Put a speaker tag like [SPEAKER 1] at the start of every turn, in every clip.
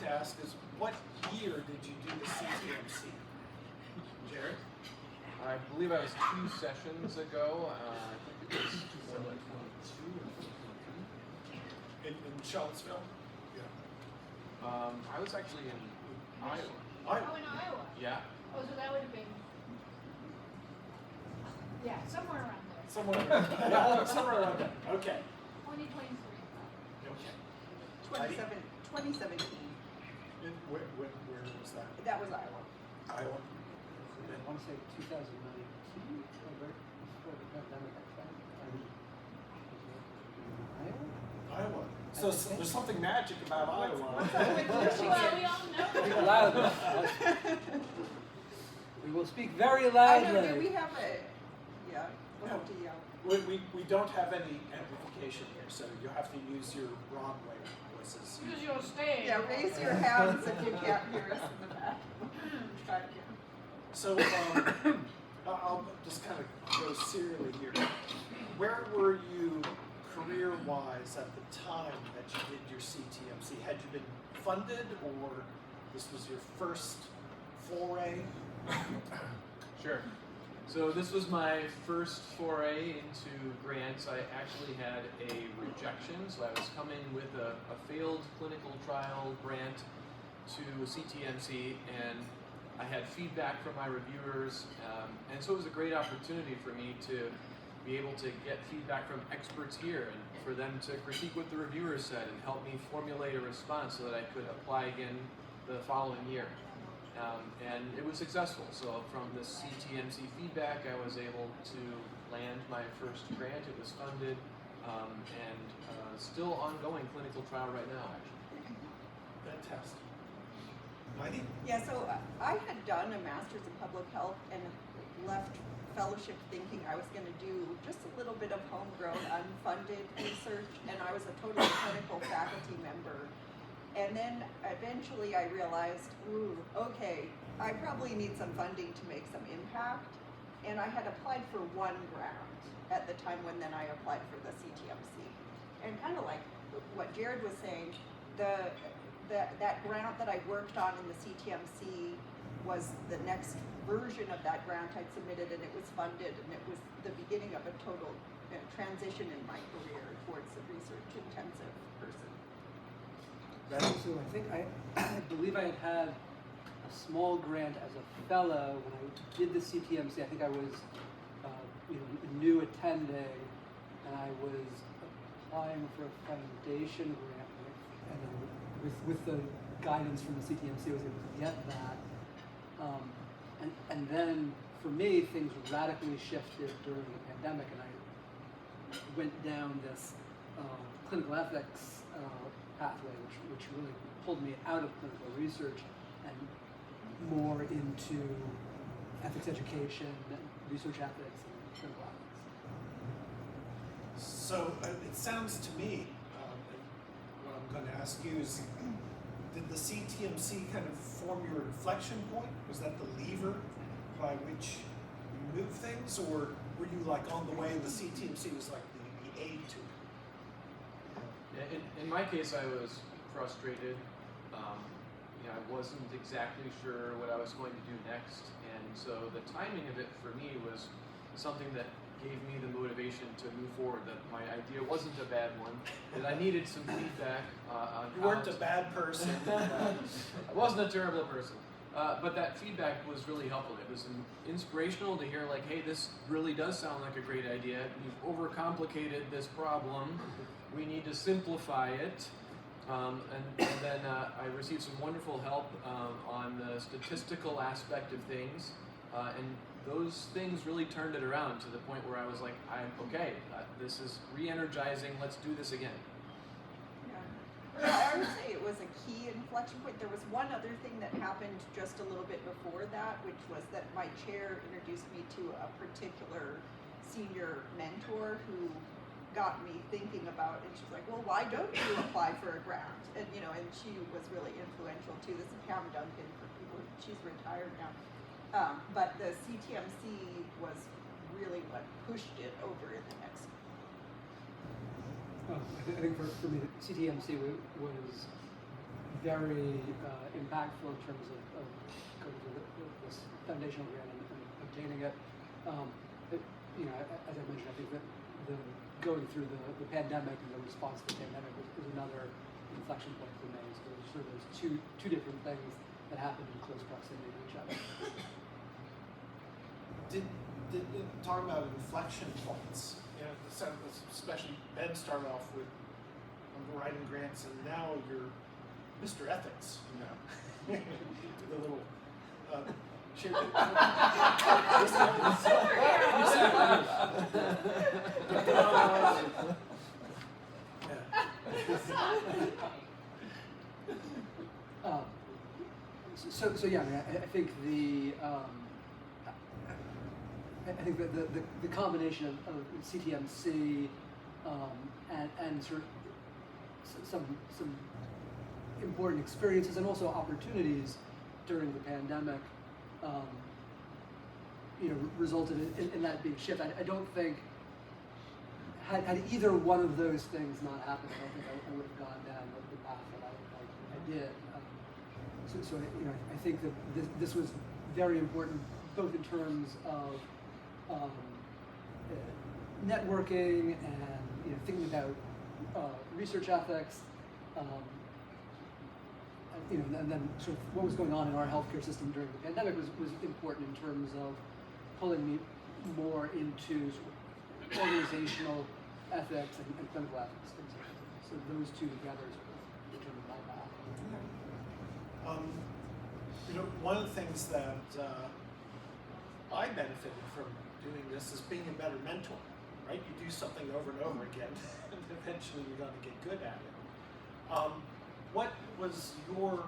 [SPEAKER 1] to ask is, what year did you do the CTMC? Jared?
[SPEAKER 2] I believe I was 2 sessions ago. I think it was 2022 or 2023.
[SPEAKER 1] In Charlottesville? Yeah.
[SPEAKER 2] I was actually in Iowa.
[SPEAKER 3] Oh, in Iowa?
[SPEAKER 2] Yeah.
[SPEAKER 3] Oh, so that would have been, yeah, somewhere around there.
[SPEAKER 1] Somewhere around, somewhere around there. Okay.
[SPEAKER 3] 2023.
[SPEAKER 1] Okay.
[SPEAKER 4] 2017.
[SPEAKER 1] Where was that?
[SPEAKER 4] That was Iowa.
[SPEAKER 1] Iowa.
[SPEAKER 5] I want to say 2019, right before the pandemic, I think. Iowa?
[SPEAKER 1] Iowa. So there's something magic about Iowa.
[SPEAKER 3] Well, we all know.
[SPEAKER 5] Speak loudly. We will speak very
[SPEAKER 4] I
[SPEAKER 5] loudly.
[SPEAKER 4] know, do we have a, yeah, we'll have to yell.
[SPEAKER 1] We don't have any amplification here, so you'll have to use your Broadway voices.
[SPEAKER 3] Use your stage.
[SPEAKER 4] Yeah, raise your hands if you can't hear us in the back. Try it again.
[SPEAKER 1] So I'll just kind of go serially here. Where were you career-wise at the time that you did your CTMC? Had you been funded, or this was your first foray?
[SPEAKER 2] Sure. So this was my first foray into grants. I actually had a rejection, so I was coming with a failed clinical trial grant to CTMC, and I had feedback from my reviewers, and so it was a great opportunity for me to be able to get feedback from experts here and for them to critique what the reviewers said and help me formulate a response so that I could apply again the following year. And it was successful. So from the CTMC feedback, I was able to land my first grant. It was funded and still ongoing clinical trial right now, actually.
[SPEAKER 1] Fantastic. Heidi?
[SPEAKER 4] Yeah, so I had done a master's in public health and left fellowship thinking I was going to do just a little bit of homegrown, unfunded research, and I was a totally clinical faculty member. And then eventually I realized, ooh, okay, I probably need some funding to make some impact. And I had applied for one grant at the time when then I applied for the CTMC. And kind of like what Jared was saying, that grant that I worked on in the CTMC was the next version of that grant I'd submitted, and it was funded, and it was the beginning of a total transition in my career towards a research-intensive person.
[SPEAKER 5] So I think I believe I had a small grant as a fellow when I did the CTMC. I think I was new attending, and I was applying for a foundation grant, and with the guidance from the CTMC, I was able to get that. And then for me, things radically shifted during the pandemic, and I went down this clinical ethics pathway, which really pulled me out of clinical research and more into ethics education, and research ethics, and clinical ethics.
[SPEAKER 1] So it sounds to me, what I'm going to ask you is, did the CTMC kind of form your inflection point? Was that the lever by which you move things, or were you like on the way and the CTMC was like the aid to it?
[SPEAKER 2] In my case, I was frustrated. I wasn't exactly sure what I was going to do next, and so the timing of it for me was something that gave me the motivation to move forward. That my idea wasn't a bad one, that I needed some feedback on
[SPEAKER 1] You
[SPEAKER 2] how
[SPEAKER 1] weren't a bad person.
[SPEAKER 2] I wasn't a terrible person. But that feedback was really helpful. It was inspirational to hear, like, hey, this really does sound like a great idea. You've overcomplicated this problem. We need to simplify it. And then I received some wonderful help on the statistical aspect of things. And those things really turned it around to the point where I was like, this is re-energizing. Let's do this again.
[SPEAKER 4] Yeah, I would say it was a key inflection point. There was one other thing that happened just a little bit before that, which was that my chair introduced me to a particular senior mentor who got me thinking about it. And she's like, well, why don't you apply for a grant? And and she was really influential too. This is Pam Duncan for people. She's retired now. But the CTMC was really what pushed it over in the next.
[SPEAKER 5] I think for me, CTMC was very impactful in terms of going through this foundational grant and obtaining it. You know, as I mentioned, I think that the going through the pandemic and the response to the pandemic was another inflection point for me. So there's sort of those two different things that happened in close proximity to each other.
[SPEAKER 1] Did talking about inflection points, you know, especially Ben started off with writing grants, and now you're Mr. Ethics, you know, the little
[SPEAKER 5] So yeah, I mean, I think I think that the combination of CTMC and sort of some important experiences and also opportunities during the pandemic, you know, resulted in that big shift. I don't think had either one of those things not happened, I don't think I would have gone down the path that I did. So you know, I think that this was very important, both in terms of networking and, you know, thinking about research ethics, you know, and then sort of what was going on in our healthcare system during the pandemic was important in terms of pulling me more into sort of organizational ethics and clinical ethics. So those two together sort of determined my path.
[SPEAKER 1] You know, one of the things that I benefited from doing this is being a better mentor, right? You do something over and over again, and eventually you're going to get good at it. What was your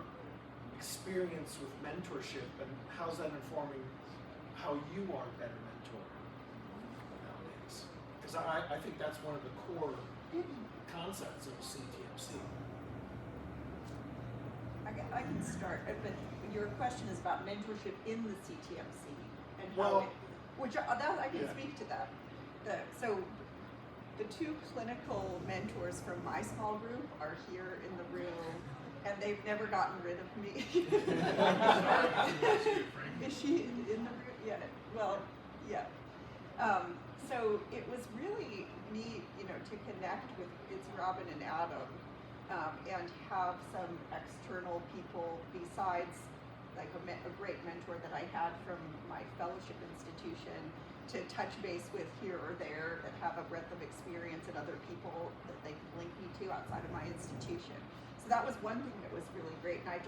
[SPEAKER 1] experience with mentorship, and how's that informing how you are a better mentor nowadays? Because I think that's one of the core concepts of CTMC.
[SPEAKER 4] I can start, but your question is about mentorship in the CTMC and how
[SPEAKER 1] Well,
[SPEAKER 4] it, which I can
[SPEAKER 1] yeah.
[SPEAKER 4] speak to that. So the two clinical mentors from my small group are here in the room, and they've never gotten rid of me. Is she in the room? Yeah. Well, yeah. So it was really neat, you know, to connect with Robin and Adam, and have some external people besides like a great mentor that I had from my fellowship institution to touch base with here or there that have a breadth of experience and other people that they can link me to outside of my institution. So that was one thing that was really great, and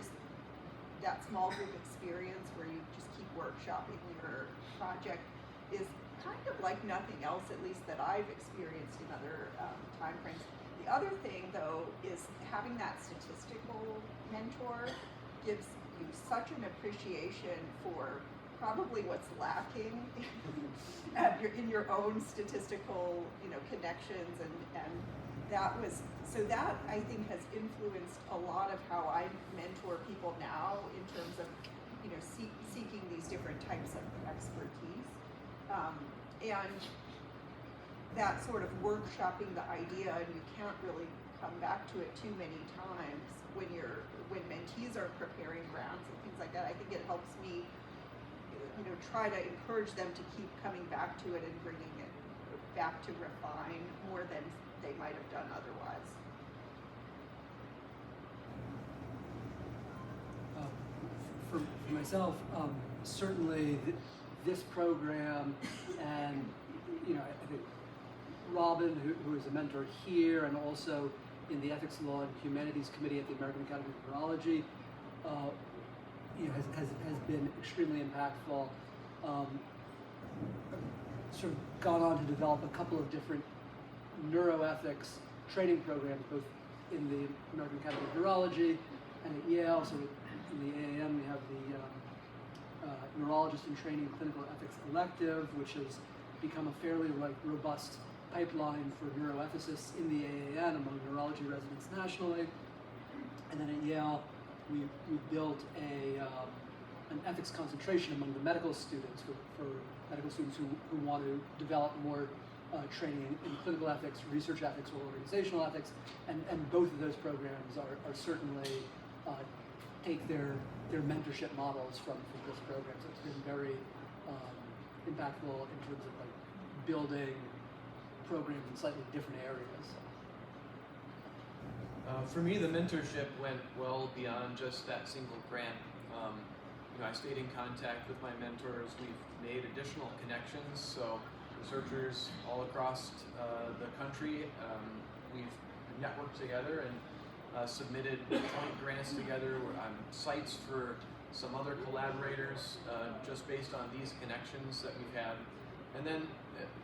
[SPEAKER 4] that small group experience where you just keep workshopping your project is kind of like nothing else, at least that I've experienced in other time frames. The other thing, though, is having that statistical mentor gives you such an appreciation for probably what's lacking in your own statistical, you know, connections, and that I think has influenced a lot of how I mentor people now in terms of, you know, seeking these different types of expertise, and that sort of workshopping the idea, and you can't really come back to it too many times when mentees are preparing grants and things like that. I think it helps me, you know, try to encourage them to keep coming back to it and bringing it back to refine more than they might have done otherwise.
[SPEAKER 5] For myself, certainly this program, and, you know, I think Robin, who is a mentor here and also in the Ethics, Law, and Humanities Committee at the American Academy of Neurology, you know, has been extremely impactful. Sort of gone on to develop a couple of different neuroethics training programs, both in the American Academy of Neurology and at Yale. So in the AAN, we have the Neurologist in Training Clinical Ethics Elective, which has become a fairly robust pipeline for neuroethicists in the AAN among neurology residents nationally. And then at Yale, we built an ethics concentration among the medical students for medical students who want to develop more training in clinical ethics, research ethics, or organizational ethics. And both of those programs are certainly take their mentorship models from this program. So it's been very impactful in terms of like building programs in slightly different areas.
[SPEAKER 2] For me, the mentorship went well beyond just that single grant. I stayed in contact with my mentors. We've made additional connections. So researchers all across the country, we've networked together and submitted joint grants together on sites for some other collaborators, just based on these connections that we've had. And then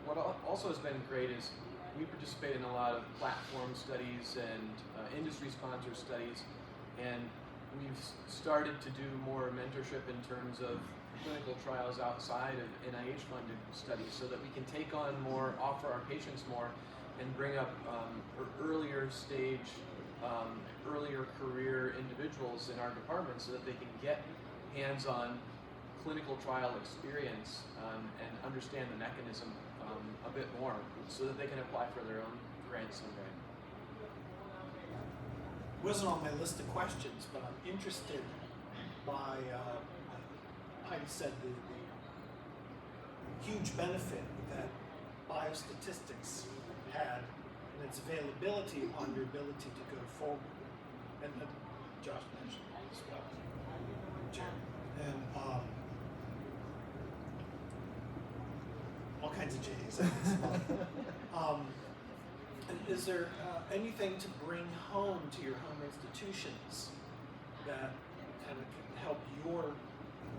[SPEAKER 2] what also has been great is we participate in a lot of platform studies and industry-sponsored studies, and we've started to do more mentorship in terms of clinical trials outside of NIH-funded studies, so that we can take on more, offer our patients more, and bring up earlier stage, earlier career individuals in our department, so that they can get hands-on clinical trial experience and understand the mechanism a bit more, so that they can apply for their own grants someday.
[SPEAKER 1] Wasn't on my list of questions, but I'm interested by Heidi said the huge benefit that biostatistics had and its availability on your ability to go forward, and Josh mentioned it as well, and all kinds of J's. And is there anything to bring home to your home institutions that kind of can help your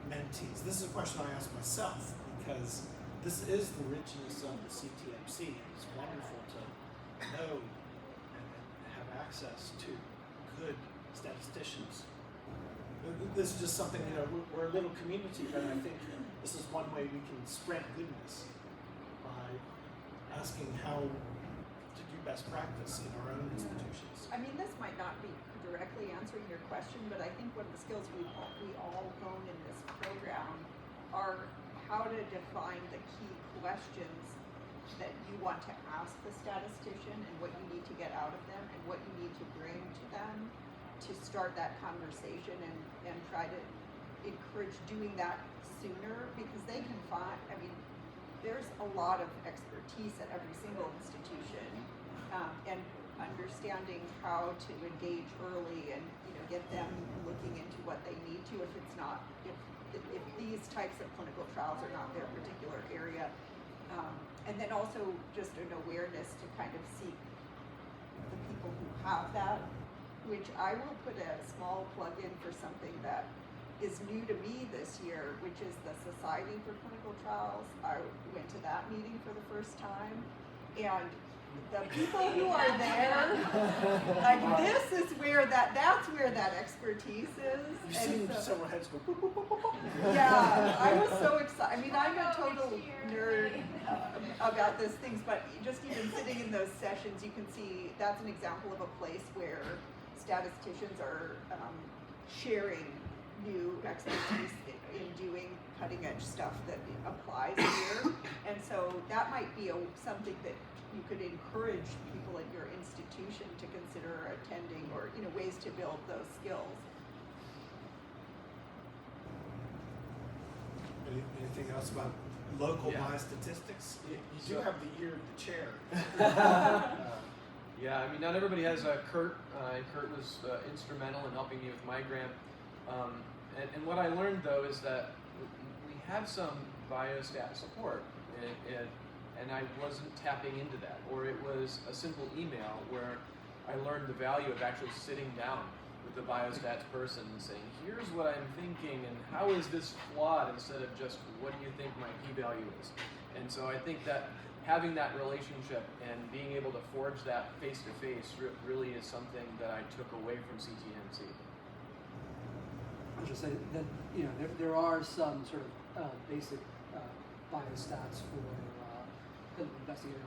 [SPEAKER 1] mentees? This is a question I ask myself, because this is the richness of the CTMC. It's wonderful to know and have access to good statisticians. This is just something, we're a little community, but I think this is one way we can spread goodness by asking how to do best practice in our own institutions.
[SPEAKER 4] I mean, this might not be directly answering your question, but I think one of the skills we all hone in this program are how to define the key questions that you want to ask the statistician, and what you need to get out of them, and what you need to bring to them to start that conversation, and try to encourage doing that sooner, because they can find, there's a lot of expertise at every single institution, and understanding how to engage early and get them looking into what they need to, if these types of clinical trials are not their particular area, and then also just an awareness to kind of seek the people who have that, which I will put a small plug in for something that is new to me this year, which is the Society for Clinical Trials. I went to that meeting for the first time, and the people who are there, like, this is where that's where that expertise is.
[SPEAKER 1] You've seen several heads go boop, boop, boop, boop, boop.
[SPEAKER 4] Yeah, I was so excited. I'm a total nerd about those things, but just even sitting in those sessions, you can see that's an example of a place where statisticians are sharing new expertise in doing cutting edge stuff that applies here. And so that might be something that you could encourage people at your institution to consider attending, or ways to build those skills.
[SPEAKER 1] Anything else about local
[SPEAKER 2] Yeah.
[SPEAKER 1] biostatistics? You do
[SPEAKER 2] So-
[SPEAKER 1] have the ear of the chair.
[SPEAKER 2] Yeah, not everybody has Kurt. Kurt was instrumental in helping me with my grant. And what I learned, though, is that we have some biostat support, and I wasn't tapping into that. Or it was a simple email where I learned the value of actually sitting down with the biostats person and saying, here's what I'm thinking, and how is this flawed, instead of just, what do you think my p-value is? And so I think that having that relationship and being able to forge that face-to-face really is something that I took away from CTMC.
[SPEAKER 5] I'll just say that there are some sort of basic biostats for clinical investigator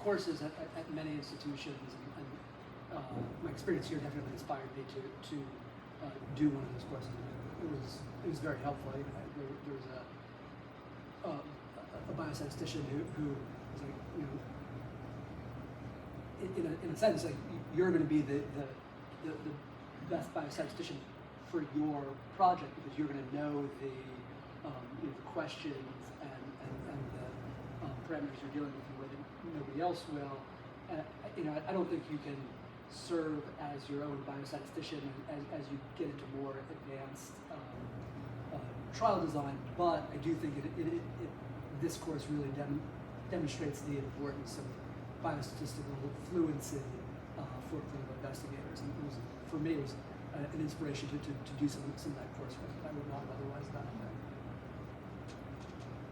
[SPEAKER 5] courses at many institutions, and my experience here definitely inspired me to do one of those courses. It was very helpful. There was a biostatistician who was like, in a sense, like, you're going to be the best biostatistician for your project because you're going to know the the questions and the parameters you're dealing with in a way that nobody else will. I don't think you can serve as your own biostatistician as you get into more advanced trial design, but I do think this course really demonstrates the importance of biostatistical fluency for clinical investigators. And for me, it was an inspiration to do some of that coursework that I would not have otherwise done.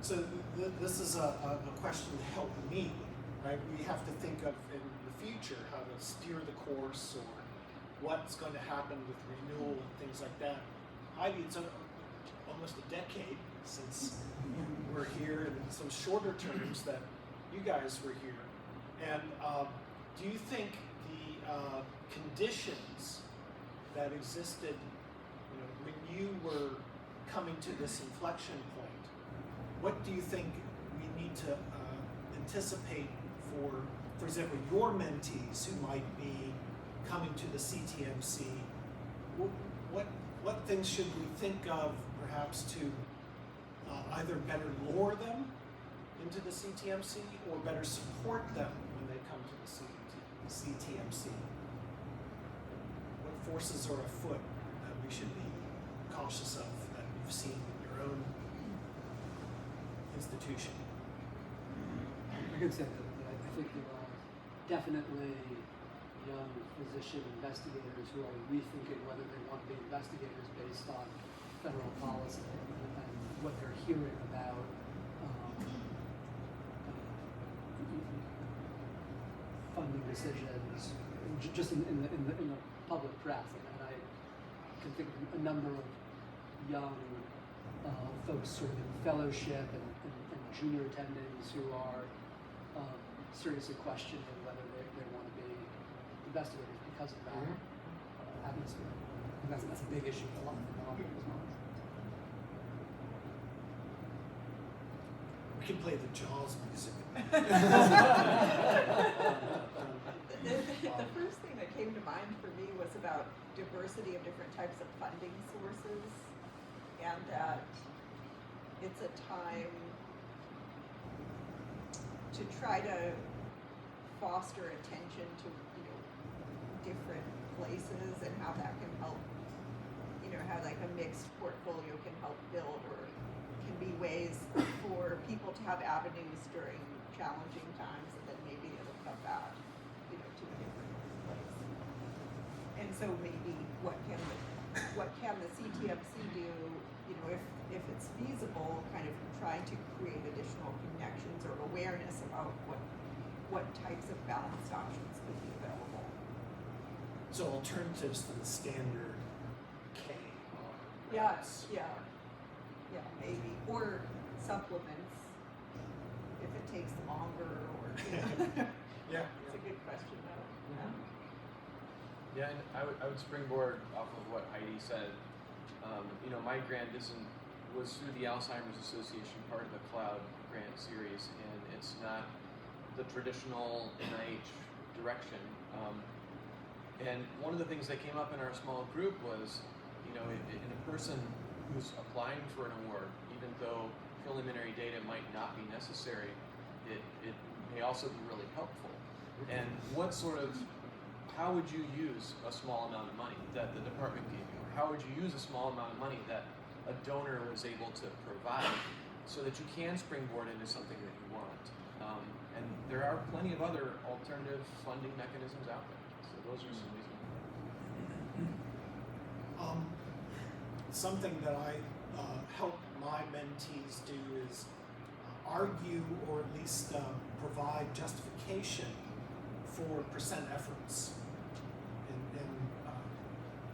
[SPEAKER 1] So this is a question to help me, right? We have to think of in the future how to steer the course or what's going to happen with renewal and things like that. Heidi, it's almost a decade since we're here, and some shorter terms that you guys were here. And do you think the conditions that existed, when you were coming to this inflection point, what do you think we need to anticipate for example, your mentees who might be coming to the CTMC? What things should we think of perhaps to either better lure them into the CTMC or better support them when they come to the CTMC? What forces are afoot that we should be cautious of that you've seen in your own institution?
[SPEAKER 5] I could say that I think there are definitely young physician investigators who are rethinking whether they want to be investigators based on federal policy and what they're hearing about funding decisions just in the public press. And I can think of a number of young folks sort of in fellowship and junior attendings who are seriously questioning whether they want to be investigators because of that atmosphere. And that's a big issue for a lot of them as well.
[SPEAKER 1] We can play the Jaws music.
[SPEAKER 4] The first thing that came to mind for me was about diversity of different types of funding sources, and that it's a time to try to foster attention to different places and how that can help, how like a mixed portfolio can help build, or can be ways for people to have avenues during challenging times, and then maybe it'll come back to a different place. And so maybe what can the CTMC do, if it's feasible, kind of trying to create additional connections or awareness about what types of balanced options could be available.
[SPEAKER 1] So alternatives to the standard K.
[SPEAKER 4] Yeah, maybe, or supplements if it takes longer, or
[SPEAKER 1] Yeah.
[SPEAKER 4] It's a good question though.
[SPEAKER 2] Yeah, and I would springboard off of what Heidi said. My grant was through the Alzheimer's Association, part of the Cloud grant series, and it's not the traditional NIH direction. And one of the things that came up in our small group was, in a person who's applying for an award, even though preliminary data might not be necessary, it may also be really helpful. And how would you use a small amount of money that the department gave you? Or how would you use a small amount of money that a donor was able to provide so that you can springboard into something that you want? And there are plenty of other alternative funding mechanisms out there. So those are some reasons.
[SPEAKER 1] Something that I help my mentees do is argue, or at least provide justification for percent efforts in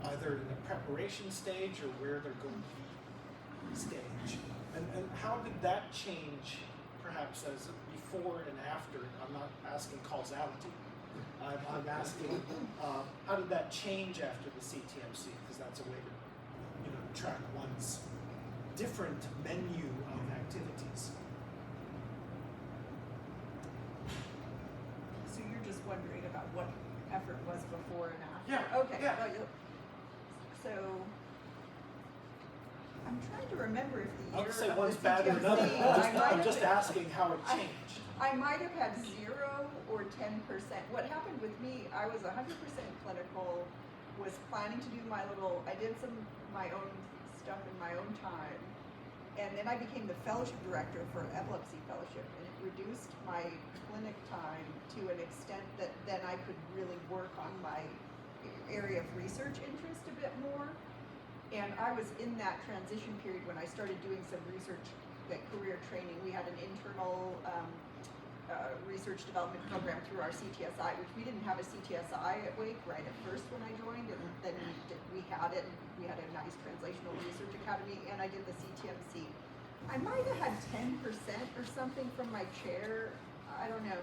[SPEAKER 1] either in the preparation stage or where they're going to be stage. And how did that change, perhaps as before and after? I'm not asking causality. I'm asking how did that change after the CTMC? Because that's a way to track one's different menu of activities.
[SPEAKER 4] So you're just wondering about what effort was before and after?
[SPEAKER 1] Yeah,
[SPEAKER 4] Okay.
[SPEAKER 1] yeah.
[SPEAKER 4] Well, so I'm trying to remember if the
[SPEAKER 1] I
[SPEAKER 4] year
[SPEAKER 1] would say
[SPEAKER 4] of
[SPEAKER 1] one's
[SPEAKER 4] the
[SPEAKER 1] better than
[SPEAKER 4] CTMC,
[SPEAKER 1] another. I'm
[SPEAKER 4] have
[SPEAKER 1] just
[SPEAKER 4] been-
[SPEAKER 1] asking how it changed.
[SPEAKER 4] I might have had 0 or 10%. What happened with me, I was 100% clinical, was planning to do I did my own stuff in my own time. And then I became the fellowship director for epilepsy fellowship, and it reduced my clinic time to an extent that then I could really work on my area of research interest a bit more. And I was in that transition period when I started doing some research, like career training. We had an internal research development program through our CTSI, which we didn't have a CTSI at Wake right at first when I joined, and then we had it. We had a nice translational research academy, and I did the CTMC. I might have had 10% or something from my chair. I don't know.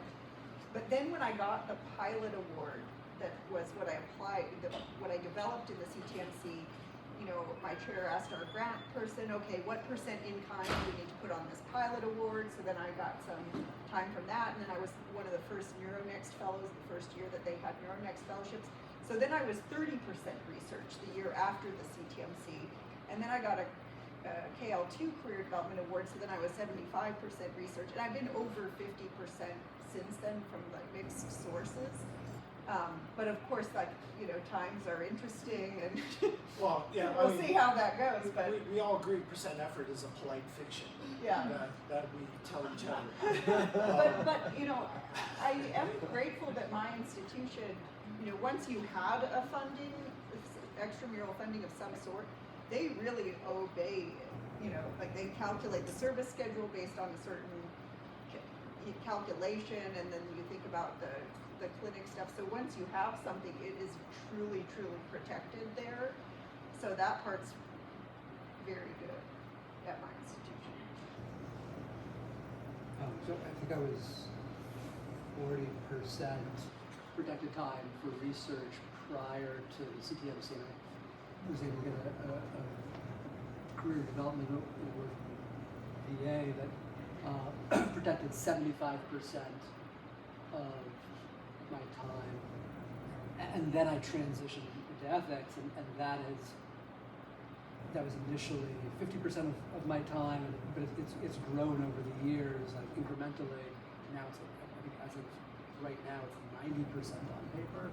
[SPEAKER 4] But then when I got the pilot award, that was what I applied, what I developed in the CTMC. You know, my chair asked our grant person, okay, what % in kind do we need to put on this pilot award? So then I got some time from that, and then I was one of the first NeuroNext fellows the first year that they had NeuroNext fellowships. So then I was 30% research the year after the CTMC, and then I got a KL2 Career Development Award, so then I was 75% research, and I've been over 50% since then from like mixed sources. But of course, like, you know, times are interesting, and
[SPEAKER 1] Well, yeah,
[SPEAKER 4] we'll see how that goes. But
[SPEAKER 1] we all agree percent effort is a polite fiction
[SPEAKER 4] yeah.
[SPEAKER 1] that we tell each other.
[SPEAKER 4] But you know, I am grateful that my institution, you know, once you had a funding, extramural funding of some sort, they really obey it. You know, like they calculate the service schedule based on a certain calculation, and then you think about the clinic stuff. So once you have something, it is truly protected there. So that part's very good at my institution.
[SPEAKER 5] So I think I was 40% protected time for research prior to the CTMC, and I was able to get a career development award from VA that protected 75% of my time, and then I transitioned into ethics, and that was initially 50% of my time, but it's grown over the years, like incrementally. Now it's, I think as of right now, it's 90% on paper,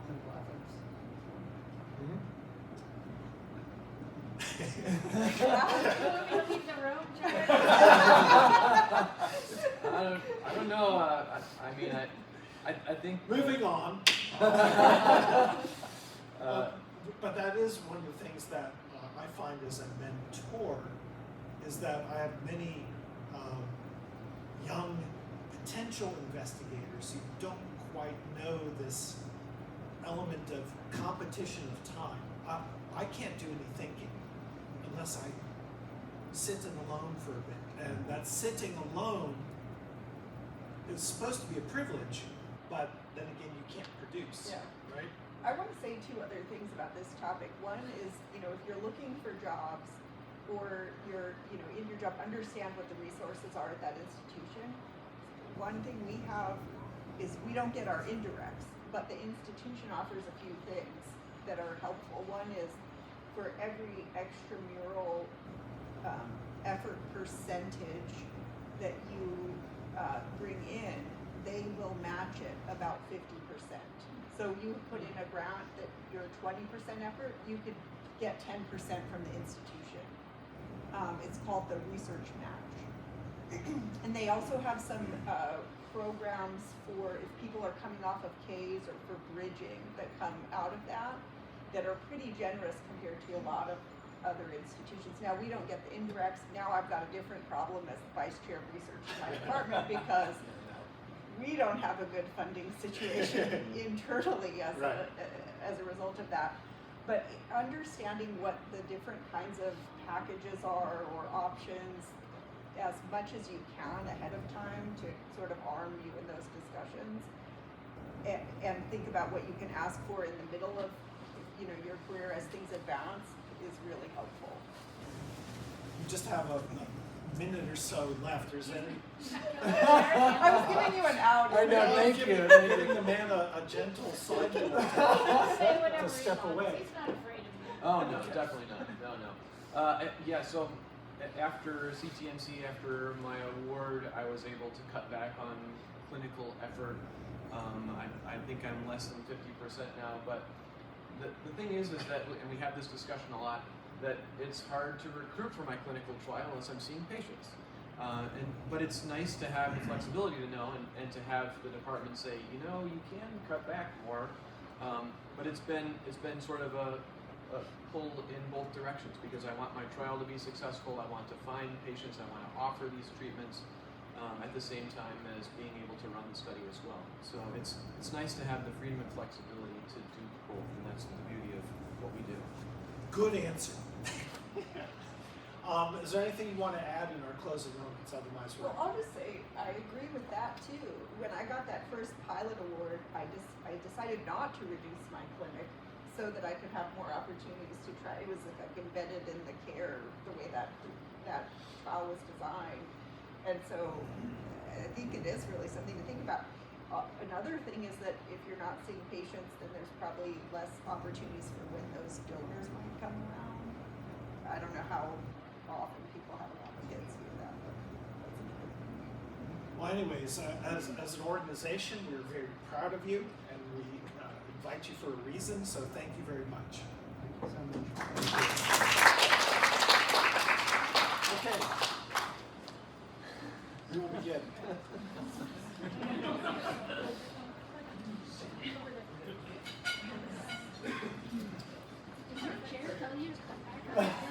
[SPEAKER 5] clinical ethics.
[SPEAKER 3] You want me to leave the room, Jared?
[SPEAKER 2] I don't know. I mean, I think.
[SPEAKER 1] Moving on. But that is one of the things that I find as a mentor is that I have many young potential investigators who don't quite know this element of competition of time. I can't do any thinking unless I sit alone for a bit, and that sitting alone is supposed to be a privilege, but then again, you can't produce,
[SPEAKER 4] Yeah.
[SPEAKER 1] right?
[SPEAKER 4] I want to say 2 other things about this topic. One is, you know, if you're looking for jobs or you're, you know, in your job, understand what the resources are at that institution. One thing we have is we don't get our indirects, but the institution offers a few things that are helpful. One is for every extramural effort percentage that you bring in, they will match it about 50%. So you put in a grant that you're 20% effort, you could get 10% from the institution. It's called the research match. And they also have some programs for if people are coming off of Ks or for bridging that come out of that are pretty generous compared to a lot of other institutions. Now, we don't get the indirects. Now I've got a different problem as the vice chair of research in my department because we don't have a good funding situation internally as a result of that. But understanding what the different kinds of packages are or options as much as you can ahead of time to sort of arm you in those discussions, and think about what you can ask for in the middle of, you know, your career as things advance is really helpful.
[SPEAKER 1] You just have a minute or so left. Is any?
[SPEAKER 4] I was giving you an out.
[SPEAKER 5] I know, thank you.
[SPEAKER 1] Giving the man a gentle sign
[SPEAKER 3] Say whatever
[SPEAKER 1] to
[SPEAKER 3] he
[SPEAKER 1] step
[SPEAKER 3] wants.
[SPEAKER 1] away.
[SPEAKER 3] He's not afraid of me.
[SPEAKER 2] Oh no, definitely not. No. Yeah, so after CTMC, after my award, I was able to cut back on clinical effort. I think I'm less than 50% now, but the thing is that, and we have this discussion a lot, that it's hard to recruit for my clinical trial unless I'm seeing patients. But it's nice to have the flexibility to know and to have the department say, you know, you can cut back more. But it's been sort of a pull in both directions because I want my trial to be successful. I want to find patients. I want to offer these treatments at the same time as being able to run the study as well. So it's nice to have the freedom and flexibility to do both, and that's the beauty of what we do.
[SPEAKER 1] Good answer. Is there anything you want to add in our closing moments? Otherwise,
[SPEAKER 4] Well, I'll just say I agree with that too. When I got that first pilot award, I decided not to reduce my clinic so that I could have more opportunities to try. It was like embedded in the care, the way that trial was designed. And so I think it is really something to think about. Another thing is that if you're not seeing patients, then there's probably less opportunities for when those donors might come around. I don't know how often people have an opportunity to do that, but that's important.
[SPEAKER 1] well, anyways, as an organization, we're very proud of you, and we invite you for a reason. So thank you very much.
[SPEAKER 5] Thank you so much.
[SPEAKER 1] Okay. We will begin.
[SPEAKER 3] Did your chair tell you to come back?